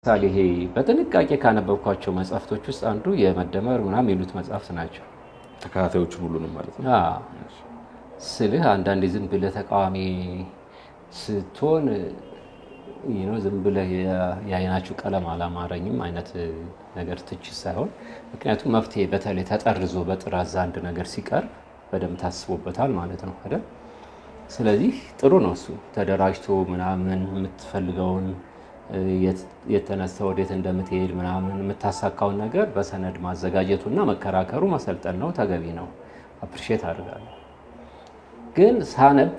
ሳሊ ይሄ በጥንቃቄ ካነበብኳቸው መጽሐፍቶች ውስጥ አንዱ የመደመር ምናምን የሚሉት መጽሐፍት ናቸው። ተካታዮቹን ሁሉንም ማለት ነው። ስልህ አንዳንዴ ዝም ብለህ ተቃዋሚ ስትሆን ዝም ብለህ የአይናችሁ ቀለም አላማረኝም አይነት ነገር ትችት ሳይሆን፣ ምክንያቱም መፍትሄ በተለይ ተጠርዞ በጥራዝ አንድ ነገር ሲቀርብ በደንብ ታስቦበታል ማለት ነው አይደል? ስለዚህ ጥሩ ነው እሱ ተደራጅቶ ምናምን የምትፈልገውን የተነሳ ወዴት እንደምትሄድ ምናምን የምታሳካውን ነገር በሰነድ ማዘጋጀቱና መከራከሩ መሰልጠን ነው፣ ተገቢ ነው። አፕሪሺየት አድርጋለሁ። ግን ሳነብ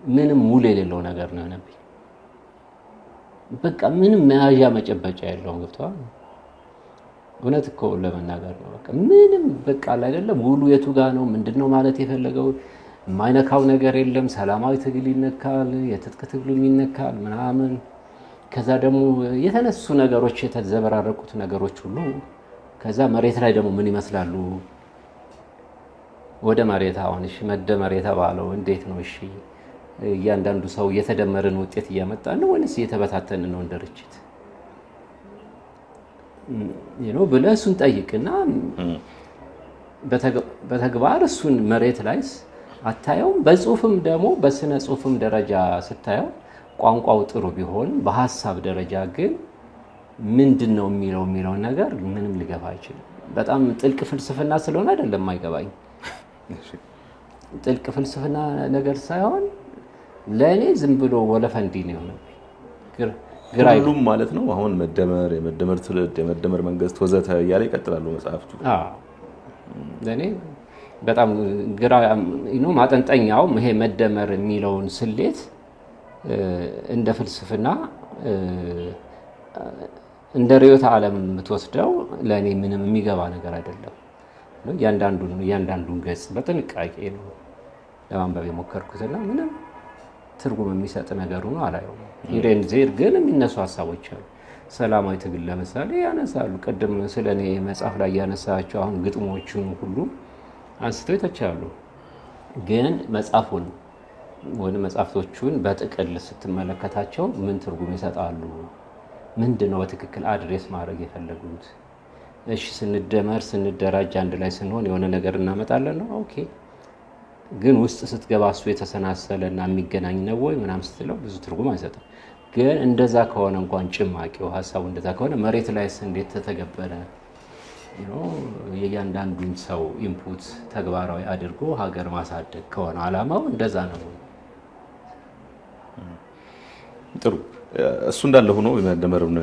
ምንም ሙሉ የሌለው ነገር ነው የሆነብኝ። በቃ ምንም መያዣ መጨበጫ የለውም። ገብቶሃል? እውነት እኮ ለመናገር ነው። በቃ ምንም በቃ አይደለም ሙሉ የቱ ጋር ነው ምንድነው ማለት የፈለገው የማይነካው ነገር የለም። ሰላማዊ ትግል ይነካል፣ የትጥቅ ትግሉ ይነካል ምናምን። ከዛ ደግሞ የተነሱ ነገሮች የተዘበራረቁት ነገሮች ሁሉ ከዛ መሬት ላይ ደግሞ ምን ይመስላሉ? ወደ መሬት አሁን እሺ መደመር የተባለው እንዴት ነው? እሺ እያንዳንዱ ሰው የተደመረን ውጤት እያመጣ ነው ወይስ እየተበታተነ ነው እንደርችት? ብለህ እሱን ጠይቅና በተግባር እሱን መሬት ላይ አታየውም። በጽሁፍም ደግሞ በስነ ጽሁፍም ደረጃ ስታየው ቋንቋው ጥሩ ቢሆን በሐሳብ ደረጃ ግን ምንድነው የሚለው ነገር ምንም ሊገባ አይችልም። በጣም ጥልቅ ፍልስፍና ስለሆነ አይደለም አይገባኝ። ጥልቅ ፍልስፍና ነገር ሳይሆን ለኔ ዝም ብሎ ወለፈንዲ ነው የሆነብኝ። ሁሉም ማለት ነው አሁን መደመር፣ የመደመር ትውልድ፣ የመደመር መንግስት ወዘተ እያለ ይቀጥላሉ መጽሐፍቱ። ለኔ በጣም ግራ ማጠንጠኛው ይሄ መደመር የሚለውን ስሌት እንደ ፍልስፍና እንደ ርዕዮተ ዓለም የምትወስደው ለኔ ምንም የሚገባ ነገር አይደለም። እያንዳንዱን ገጽ በጥንቃቄ ነው ለማንበብ የሞከርኩትና ምንም ትርጉም የሚሰጥ ነገር ሆኖ አላየውም። ኢሬን ዜር ግን የሚነሱ ሀሳቦች አሉ። ሰላማዊ ትግል ለምሳሌ ያነሳሉ። ቅድም ስለኔ መጽሐፍ ላይ ያነሳቸው አሁን ግጥሞቹን ሁሉ አንስተው ይተቻሉ። ግን መጽሐፉን ወደ መጽሐፍቶቹን በጥቅል ስትመለከታቸው ምን ትርጉም ይሰጣሉ? ምንድነው በትክክል አድሬስ ማድረግ የፈለጉት? እሺ ስንደመር ስንደራጅ አንድ ላይ ስንሆን የሆነ ነገር እናመጣለን ነው። ኦኬ ግን ውስጥ ስትገባ እሱ የተሰናሰለና የሚገናኝ ነው ወይ ምናምን ስትለው ብዙ ትርጉም አይሰጥም። ግን እንደዛ ከሆነ እንኳን ጭማቂው ሀሳቡ እንደዛ ከሆነ መሬት ላይስ እንዴት ተተገበረ? የእያንዳንዱን ሰው ኢንፑት ተግባራዊ አድርጎ ሀገር ማሳደግ ከሆነ አላማው እንደዛ ነው። ጥሩ እሱ እንዳለ ሆኖ የመደመሩን